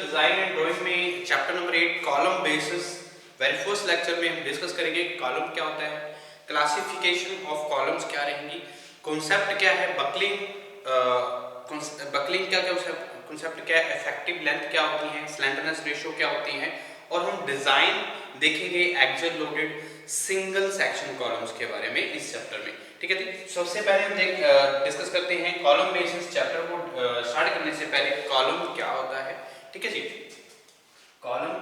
Design and drawing में chapter number 8 column basis very first lecture में हम discuss करेंगे कॉलम क्या होता है, क्लासिफिकेशन ऑफ कॉलम्स क्या रहेंगी, कॉन्सेप्ट क्या है, बकलिंग क्या क्या कॉन्सेप्ट क्या है, इफेक्टिव लेंथ क्या होती है, स्लैंडरनेस रेशियो क्या होती है, और हम डिजाइन देखेंगे axial loaded single section columns के बारे में इस चैप्टर में। ठीक है जी, सबसे पहले हम डिस्कस करते हैं कॉलम बेसिस। चैप्टर को स्टार्ट करने से पहले कॉलम क्या होता है। ठीक है जी, कॉलम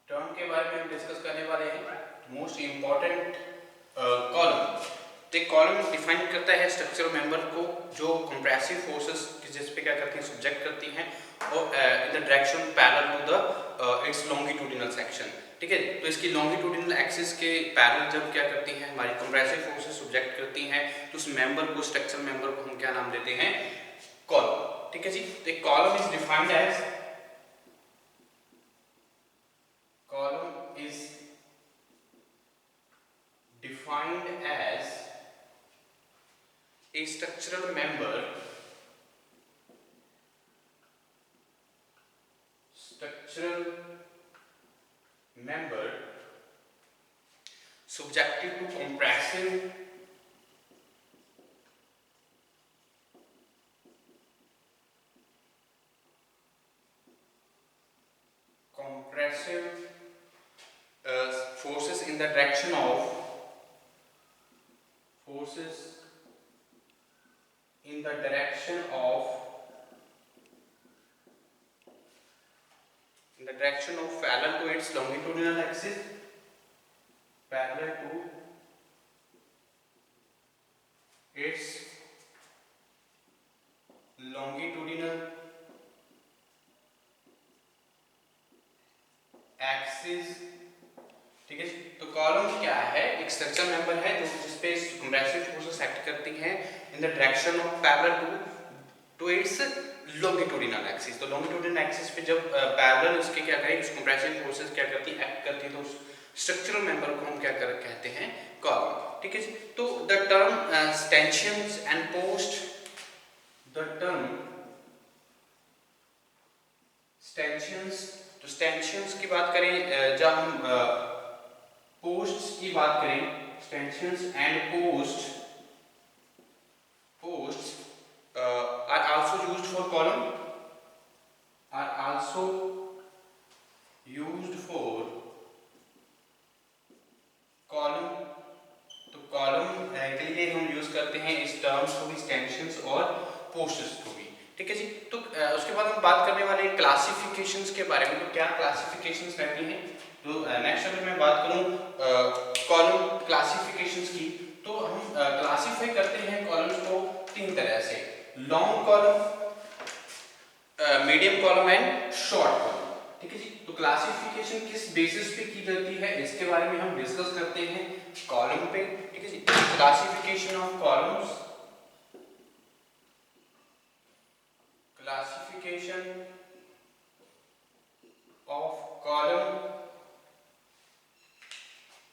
टर्म के बारे में हम डिस्कस करने वाले हैं। मोस्ट इंपॉर्टेंट कॉलम, एक कॉलम डिफाइन करता है स्ट्रक्चरल मेंबर को जो कंप्रेसिव फोर्सेस जिस पे क्या करती हैं, सब्जेक्ट करती हैं, और in the direction parallel to the its longitudinal section. ठीक है, तो इसकी लॉन्गिट्यूडिनल एक्सिस के पैरेलल जब क्या करती हैं हमारी कंप्रेसिव फोर्सेस सब्जेक्ट करती हैं, तो उस मेंबर को, स्ट्रक्चरल मेंबर को हम क्या नाम देते हैं, कॉलम। ठीक है जी, तो एक column is defined as a structural member subjected to compressive forces in the direction of parallel to its longitudinal axis, parallel to its longitudinal axis। ठीक है, तो कॉलम क्या है, एक स्ट्रक्चरल मेंबर है जो जिसपे कंप्रेसिव फोर्सेस एक्ट करती हैं in the direction of parallel to its longitudinal axis. तो लॉन्गिट्यूडिनल एक्सिस पे जब पैरेलल उसके क्या करें, कंप्रेसिव फोर्सेस क्या करती है, एक्ट करती है, तो उस स्ट्रक्चरल मेंबर को हम क्या कहते हैं, कॉलम। ठीक है, तो the term tensions and post, the term tensions की बात करें, जब हम पोस्ट्स की बात करें, tensions and post are also used for column, तो कॉलम के लिए हम यूज करते हैं इस टर्म्स को भी, टेंशंस और पोस्ट्स को भी। ठीक है जी, तो उसके बाद हम बात करने वाले हैं क्लासिफिकेशंस के बारे में। तो क्या क्लासिफिकेशंस रहती हैं, तो नेक्स्ट अगर मैं बात करूं कॉलम क्लासिफिकेशंस की, तो हम क्लासिफाई करते हैं कॉलम्स को तीन तरह से, long column, medium column and short column. ठीक है जी, तो क्लासिफिकेशन किस बेसिस पे की जाती है इसके बारे में हम डिस्कस करते हैं कॉलम पे। ठीक है जी, क्लासिफिकेशन ऑफ कॉलम्स,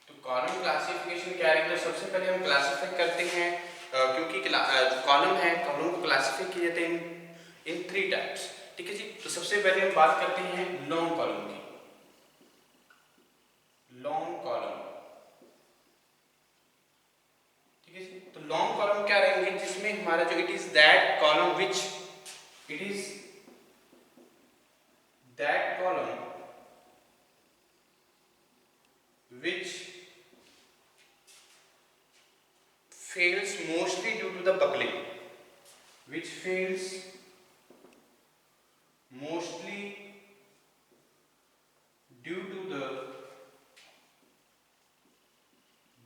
तो कॉलम क्लासिफिकेशन क्या है, तो सबसे पहले हम क्लासिफाई करते हैं क्योंकि कॉलम है, कॉलम को क्लासिफाई किए जाते हैं इन थ्री टाइप्स। ठीक है जी, तो सबसे पहले हम बात करते हैं लॉन्ग कॉलम की, लॉन्ग कॉलम। ठीक है जी, तो लॉन्ग कॉलम क्या रहेंगे, जिसमें हमारा जो it is that column which fails mostly due to the buckling, which fails mostly due to the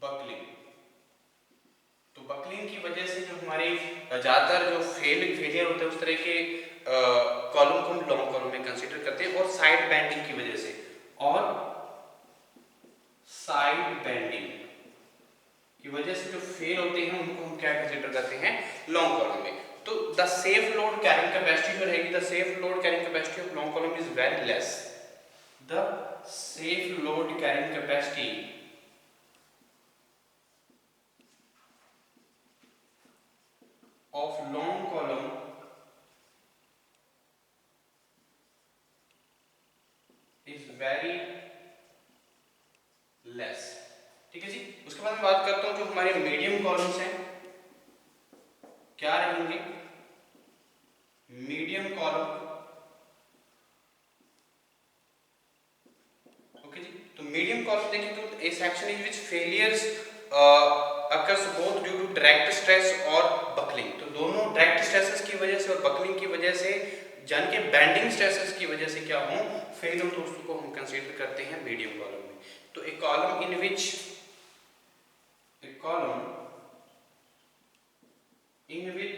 buckling। तो बकलिंग की वजह से जो हमारे ज्यादातर जो फेलियर होते हैं उस तरह के कॉलम को हम लॉन्ग कॉलम में कंसीडर करते हैं, और साइड बेंडिंग की वजह से, और साइड बेंडिंग की वजह से जो फेल होते हैं उनको हम क्या कंसीडर करते हैं, लॉन्ग कॉलम में। तो the safe load carrying capacity जो रहेगी, the safe load carrying capacity of long column is very less, the safe load carrying capacity of long column very less. ठीक है जी। उसके बाद मैं बात करता हूं जो हमारे मीडियम कॉलम्स हैं क्या रहेंगे। मीडियम कॉलम, ओके जी। तो मीडियम कॉलम देखिए तो A section in which failures occurs both due to direct stress और बकलिंग। तो दोनों डायरेक्ट स्ट्रेसेस की वजह से और बकलिंग की वजह से, जान के बेंडिंग स्ट्रेसेस की वजह से क्या हो फेल हो, तो उसको हम कंसीडर करते हैं मीडियम कॉलम में। तो a column in which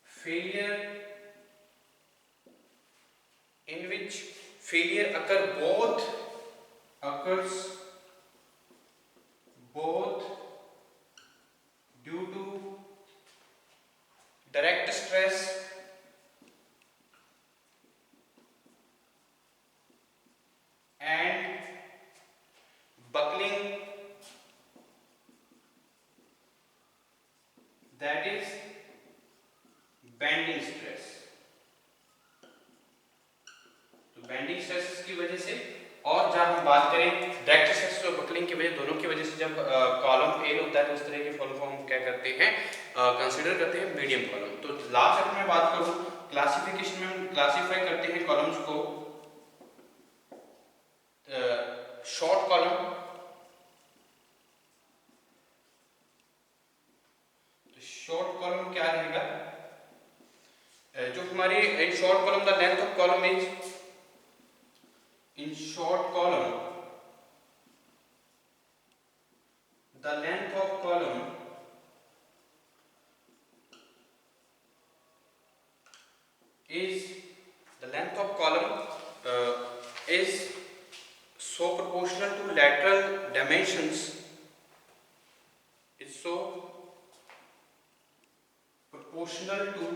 failure in which failure occurs both due to direct stress and buckling, that is bending stress। तो बेंडिंग स्ट्रेस की वजह से, और जब हम बात करें डायरेक्ट स्ट्रेस और बकलिंग की वजह, दोनों की वजह से जब कॉलम फेल होता है तो उस तरह के फॉलो को हम क्या करते हैं, कंसीडर करते हैं मीडियम कॉलम। तो लास्ट अगर मैं बात करूं क्लासिफिकेशन में, हम क्लासिफाई करते हैं कॉलम्स को शॉर्ट कॉलम। तो शॉर्ट कॉलम क्या रहेगा, जो हमारे in short column the length of column is, in short column the length of column is so proportional to lateral dimensions, is so proportional to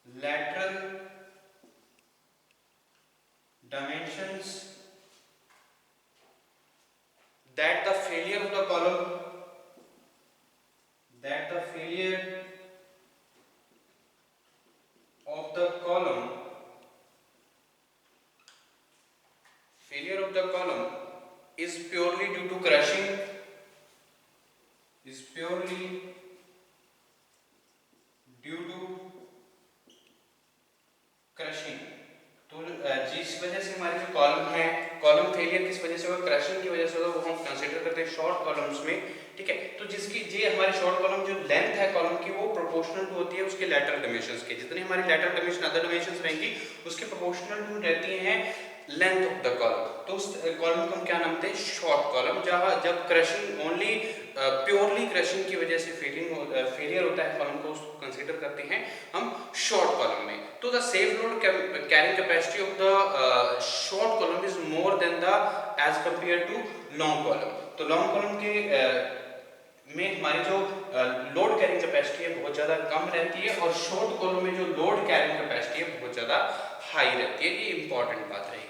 lateral dimensions that the failure of the column is purely due to crushing, is purely due to crushing. तो जिस वजह से हमारे जो column है, column failure किस वजह से होगा, क्रशिंग की वजह से होगा, वो हम कंसीडर करते हैं शॉर्ट कॉलम्स में। ठीक है। तो जिसकी ये हमारे शॉर्ट कॉलम जो लेंथ है कॉलम की वो प्रोपोर्शनल होती है उसके लैटरल डायमेंशंस के, जितनी हमारी लैटरल डायमेंशन अदर डायमेंशंस रहेंगी उसके प्रोपोर्शनल रहती हैं लेंथ ऑफ द कॉलम। तो उस कॉलम को हम क्या नाम देते हैं, शॉर्ट कॉलम। जहां जब क्रशिंग ओनली प्योरली क्रशिंग की वजह से फेलियर होता है कॉलम को, उसको कंसीडर करते हैं हम शॉर्ट कॉलम में। तो the safe load carrying capacity of the short column is more than the as compare to long column. तो लॉन्ग कॉलम के में हमारी जो लोड कैरिंग कैपेसिटी है बहुत ज़्यादा कम रहती है, और शॉर्ट कॉलम में जो लोड कैरिंग कैपेसिटी है बहुत ज़्यादा हाई रहती है। ये इंपॉर्टेंट बात रहेगी।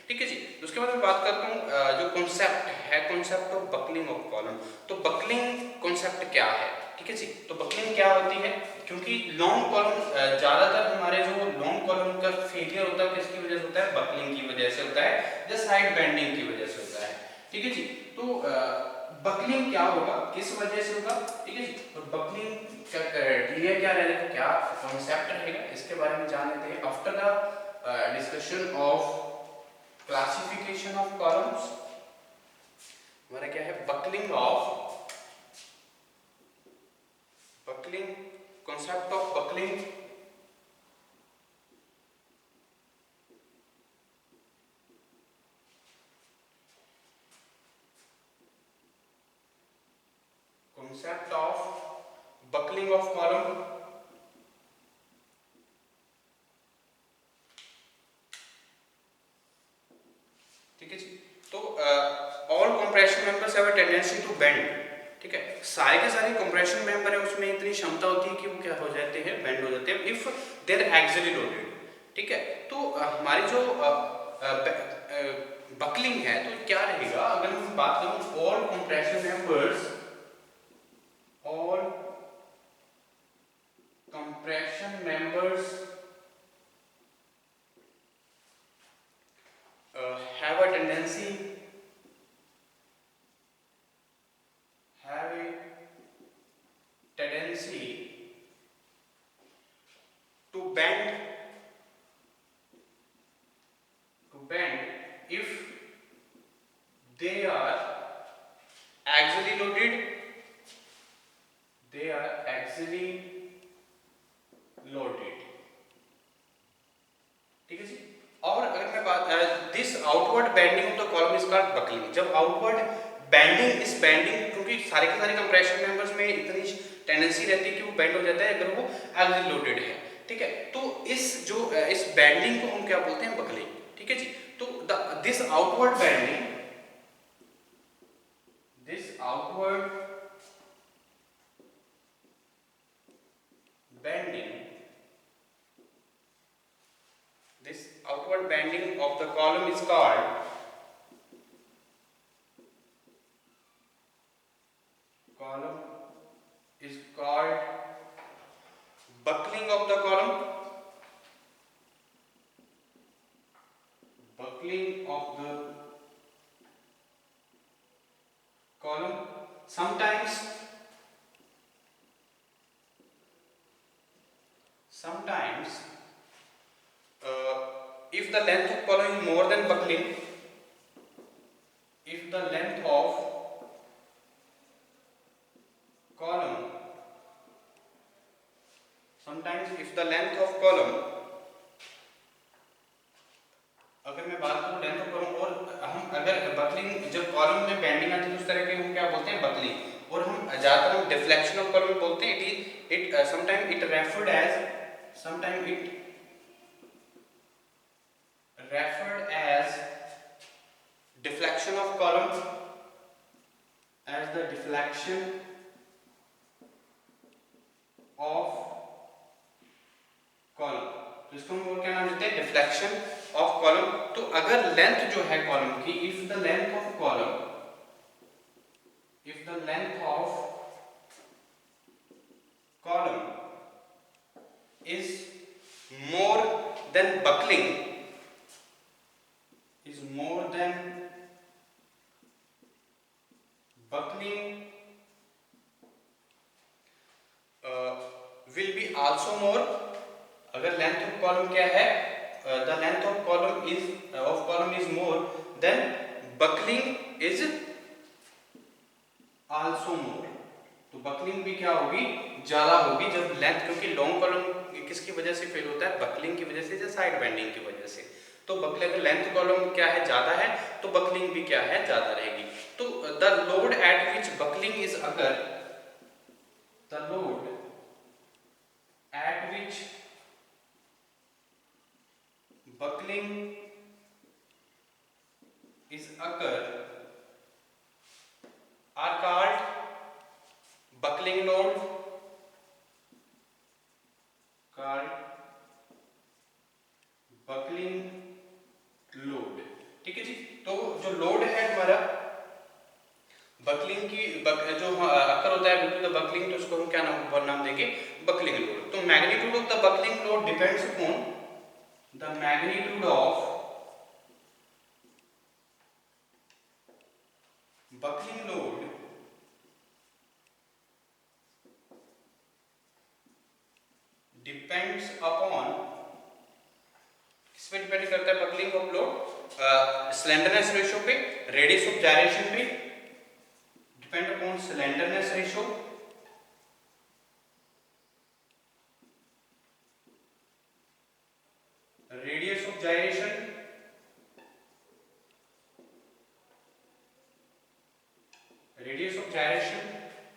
ठीक है जी। तो उसके बाद मैं बात करता हूँ जो कॉन्सेप्ट है, concept of buckling of column. तो बकलिंग कॉन्सेप्ट क्या है, ठीक है जी। तो बकलिंग क्या होती है, क्योंकि लॉन्ग कॉलम ज़्यादातर हमारे जो लॉन्ग कॉलम का फेलियर होता है किसकी वजह से होता है, बकलिंग की वजह से होता है, या साइड बेंडिंग की वजह से होता है। ठीक है जी। तो बकलिंग क्या होगा, किस वजह से होगा, ठीक है जी। तो बकलिंग क्लियर क्या रहेगा, क्या कॉन्सेप्ट रहेगा, इसके बारे में जान लेते हैं after the discussion of classification of columns. हमारा क्या है, buckling concept of buckling. concept of buckling of column। ठीक है जी। तो all compression members have a tendency to bend। ठीक है, सारे के सारे compression member है उसमें इतनी क्षमता होती है कि वो क्या हो जाते हैं, bend हो जाते हैं if they are axially loaded। ठीक है। तो हमारी जो बकलिंग है तो क्या रहेगा, अगर हम बात करूं all compression members tendency to bend if they are axially loaded, ठीक है जी। और अगर मैं बात this outward bending of the column is called buckling. जब आउटवर्ड बेंडिंग इस बेंडिंग, क्योंकि सारे के सारे कंप्रेशन मेंबर्स में इतनी टेंडेंसी रहती है कि वो बेंड हो जाता है अगर वो एक्सियल लोडेड है, ठीक है। तो इस बेंडिंग को हम क्या बोलते हैं, बकलिंग, ठीक है जी। तो this outward bending of the column is called buckling of the column. Sometimes if the length of column is more than buckling, if the length of column अगर मैं बात करूं लेंथ ऑफ कॉलम, और हम अगर बकलिंग, जब column में bending आती है उस तरह के हम क्या बोलते हैं, बकलिंग। और हम ज्यादातर हम डिफ्लेक्शन ऑफ कॉलम बोलते हैं। It sometime it referred as deflection of column, as the deflection of column। तो इसको हम क्या नाम देते हैं, डिफ्लेक्शन ऑफ कॉलम। तो अगर लेंथ जो है कॉलम की, if the length of column is more than buckling, will be also more। अगर लेंथ ऑफ कॉलम क्या है, the length of column is more then buckling is also more। तो buckling भी क्या होगी, ज्यादा होगी जब लेंथ, क्योंकि लॉन्ग कॉलम किसकी वजह से फेल होता है, बकलिंग की वजह से या साइड बेंडिंग की वजह से। तो बकलिंग, अगर लेंथ कॉलम क्या है, ज्यादा है, तो बकलिंग भी क्या है, ज्यादा रहेगी। तो the load at which buckling is अगर, the load at which buckling is occur are called buckling load, ठीक है जी। तो जो लोड है हमारा बकलिंग की जो अक्कर होता है बिल्कुल द बकलिंग, तो उसको हम क्या नाम देंगे, बकलिंग लोड। तो magnitude of the buckling load depends upon the magnitude of buckling load depends upon, किस पे डिपेंड करता है buckling of load, slenderness ratio पे, रेडियस ऑफ जायरेशन पे, depend upon slenderness ratio, radius of gyration,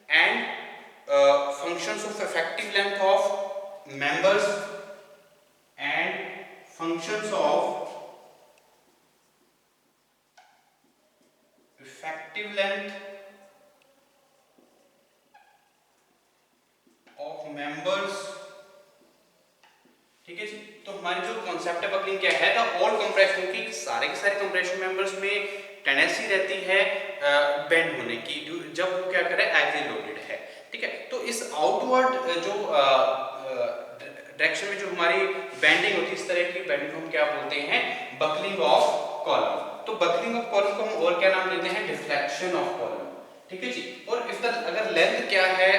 and functions of effective length of members and functions of effective length of members, ठीक है जी। तो हमारी जो कॉन्सेप्ट है बकलिंग क्या है, द ऑल कंप्रेशन, की सारे के सारे कंप्रेशन मेंबर्स में टेंडेंसी रहती है बेंड होने की, जब वो क्या करे, एक्सियल लोडेड है, ठीक है। तो इस आउटवर्ड जो डायरेक्शन में जो हमारी बेंडिंग होती है, इस तरह की बेंडिंग को हम क्या बोलते हैं, बकलिंग ऑफ कॉलम। तो बकलिंग ऑफ कॉलम को हम और क्या नाम देते हैं, डिफ्लेक्शन ऑफ कॉलम, ठीक है जी। और इफ द अगर लेंथ क्या है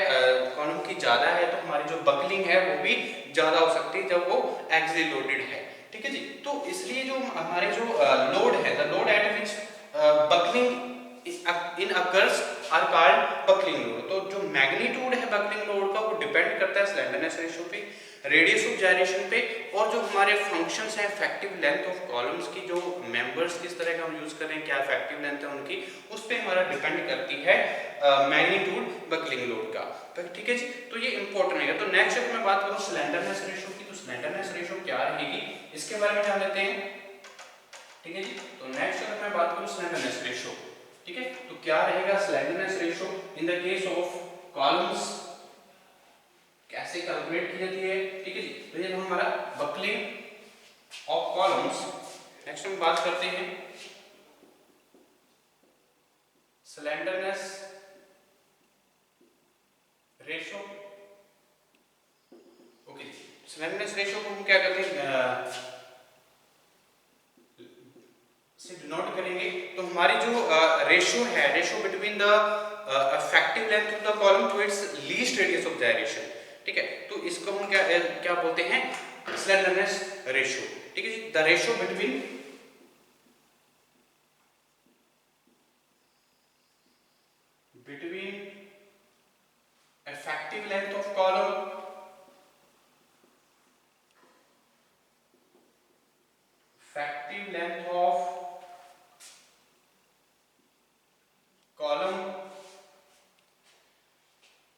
कॉलम की ज़्यादा है तो हमारी जो बकलिंग है वो भी ज़्यादा हो सकती है जब वो एक्सियली लोडेड है। ठीक है जी, तो इसलिए जो हमारे जो लोड है, the load at which buckling in occurs are called buckling load. तो जो मैग्नीट्यूड है बकलिंग लोड का वो डिपेंड करता है स्लेंडरनेस रेशियो पे, रेडियस ऑफ जायरेशन पे, और जो हमारे फंक्शंस हैं इफेक्टिव लेंथ ऑफ कॉलम्स की, जो मेंबर्स किस तरह का हम यूज कर रहे हैं, क्या इफेक्टिव लेंथ है उनकी, उस पे हमारा डिपेंड करती है मैग्नीट्यूड बकलिंग लोड का। तो ठीक है जी, तो ये इंपॉर्टेंट है। तो नेक्स्ट अगर मैं बात करूं स्लेंडरनेस रेशियो की, तो स्लेंडरनेस रेशियो क्या रहेगी इसके बारे में जान लेते हैं। ठीक है जी, तो नेक्स्ट अगर मैं बात करूं स्लेंडरनेस रेशियो, ठीक है, तो क्या रहेगा slenderness ratio in the case of columns, कैसे कैलकुलेट की जाती है। ठीक है जी, तो ये हमारा बकलिंग ऑफ कॉलम्स। नेक्स्ट हम बात करते हैं slenderness ratio. Okay, slenderness ratio को हम क्या करते हैं से डिनोट करेंगे। तो हमारी जो रेशियो है, ratio between the effective length of the column to its least radius of gyration. ठीक है, तो इसको हम क्या बोलते हैं स्लेंडरनेस रेशियो। ठीक है जी, the ratio between effective length of column effective length of column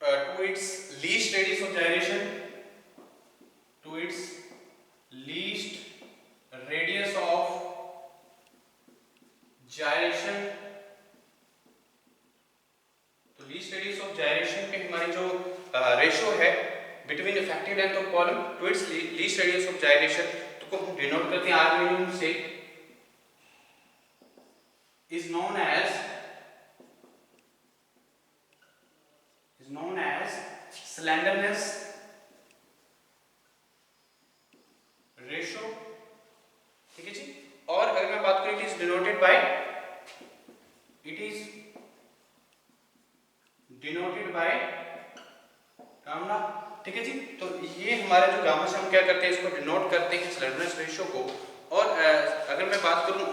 to its least radius of gyration, to its least radius of gyration। तो लीस्ट रेडियस ऑफ जायरेशन पे हमारी जो रेशियो है between effective length of column to its least radius of gyration, तो को हम denote करते हैं आर मिनिमम से, is known as slenderness ratio. ठीक है जी, और अगर मैं बात करूं it is denoted by gamma. ठीक है जी, तो ये हमारा जो गामा से हम क्या करते हैं इसको डिनोट करते हैं स्लेंडरनेस रेशियो को। और अगर मैं बात करूं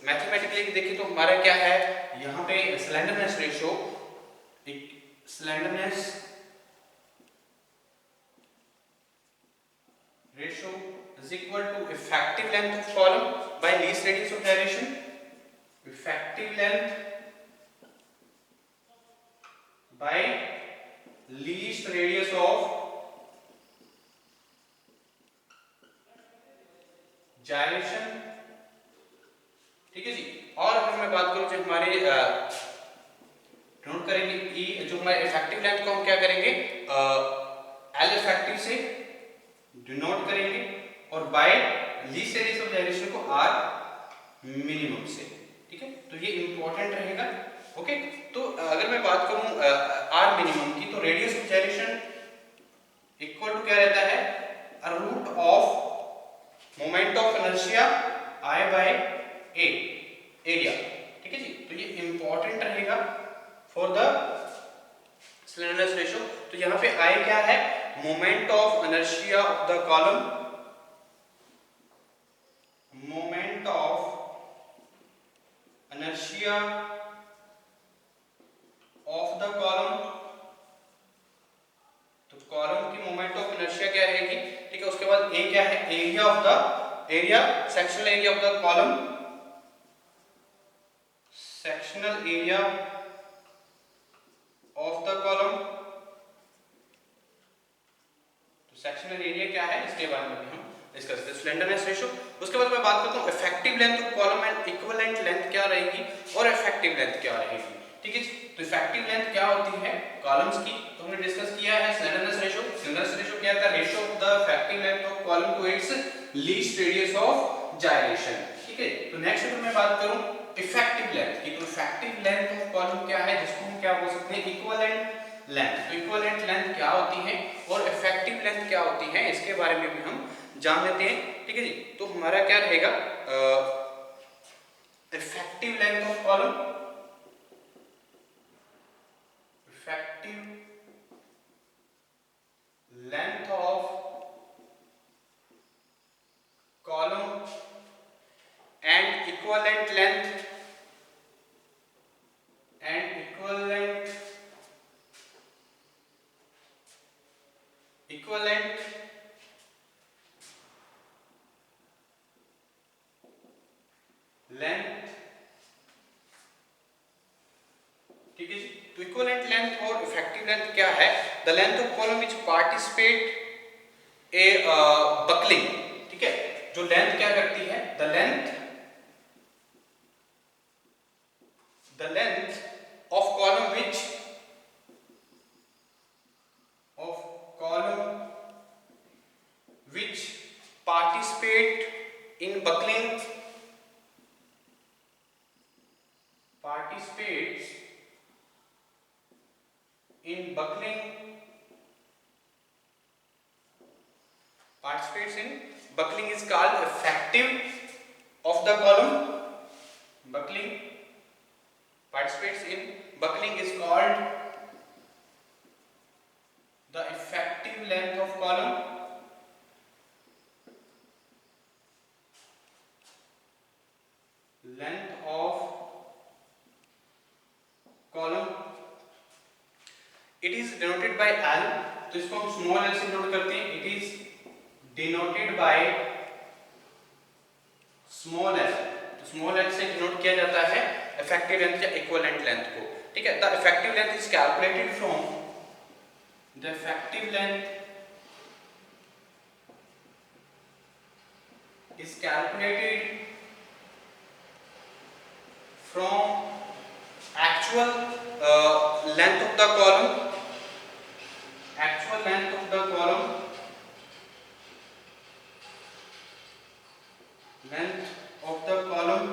मैथमेटिकली देखिए तो हमारा क्या है यहाँ पे slenderness ratio, slenderness ratio is equal to effective length of column by least radius of gyration. Effective length by least radius of gyration। ठीक है जी, और अगर मैं बात करूं जो हमारे नोट करेंगे ई, जो हमारे इफेक्टिव लेंथ को हम क्या करेंगे एल इफेक्टिव से डिनोट करेंगे और bye least radius of gyration को आर मिनिमम से। ठीक है, तो ये इंपॉर्टेंट रहेगा। ओके, तो अगर मैं बात करूं आर मिनिमम की, तो radius of gyration equal to क्या रहता है root of moment of inertia I by A area. ठीक है जी, तो ये इंपॉर्टेंट रहेगा फॉर द स्लेंडरनेस रेशियो। तो यहाँ पे आई क्या है moment of inertia of the column, moment of inertia of the column. तो कॉलम की मोमेंट ऑफ इनर्शिया क्या रहेगी। ठीक है, उसके बाद ए क्या है area of the sectional area of the column, sectional area of the column. तो सेक्शनल एरिया क्या है इसके बारे में भी हम डिस्कस करते हैं स्लेंडरनेस रेशियो। उसके बाद मैं बात करता हूँ effective length of column and equivalent length क्या रहेगी और इफेक्टिव लेंथ क्या रहेगी। ठीक है, तो इफेक्टिव लेंथ क्या होती है कॉलम्स की, तो हमने डिस्कस किया है स्लेंडरनेस रेशियो। स्लेंडरनेस रेशियो क्या था ratio of the effective length of column to its least radius of gyration. ठीक है, तो नेक्स्ट अगर मैं बात करूं इफेक्टिव लेंथ की, तो इफेक्टिव लेंथ ऑफ कॉलम क्या है जिसको हम क्या बोल सकते हैं इक्विवेलेंट लेंथ। तो इक्विवेलेंट लेंथ क्या होती है और इफेक्टिव लेंथ क्या होती है इसके बारे में भी हम जान लेते हैं। ठीक है जी, तो हमारा क्या रहेगा effective length of column, effective equivalent length, ठीक है जी। तो इक्विवेलेंट लेंथ और इफेक्टिव लेंथ क्या है? The length of column which participate A buckling, ठीक है। जो लेंथ क्या करती है? The length of column which participate in buckling, participates in buckling is called effective of the column. Participates in buckling is called the effective length of column. Length of column, it is denoted by L, तो इसको हम small l से denote करते हैं। It is denoted by small l, तो small l से denote किया जाता है इफेक्टिव लेंथ या इक्विवेलेंट लेंथ को, ठीक है। The effective length is calculated from the effective length is calculated from actual length of the column, actual length of the column, length of the column,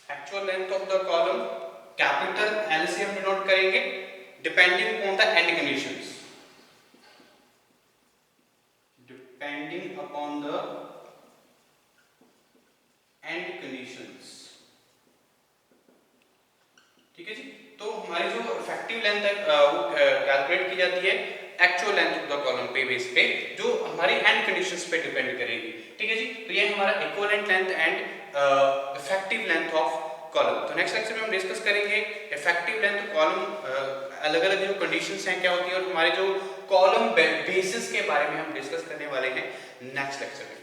actual length of the column, capital L से हम denote करेंगे, depending on the end conditions, depending upon the end conditions, ठीक है जी। तो हमारी जो effective length है वो कैलकुलेट की जाती है actual length of the column पे बेस पे, जो हमारी एंड कंडीशंस पे डिपेंड करेगी, ठीक है जी। तो ये हमारा equivalent length and effective length of column. तो नेक्स्ट लेक्चर में हम डिस्कस करेंगे इफेक्टिव लेंथ कॉलम, अलग अलग जो कंडीशंस हैं क्या होती है, और हमारे जो कॉलम बेसिस के बारे में हम डिस्कस करने वाले हैं नेक्स्ट लेक्चर में।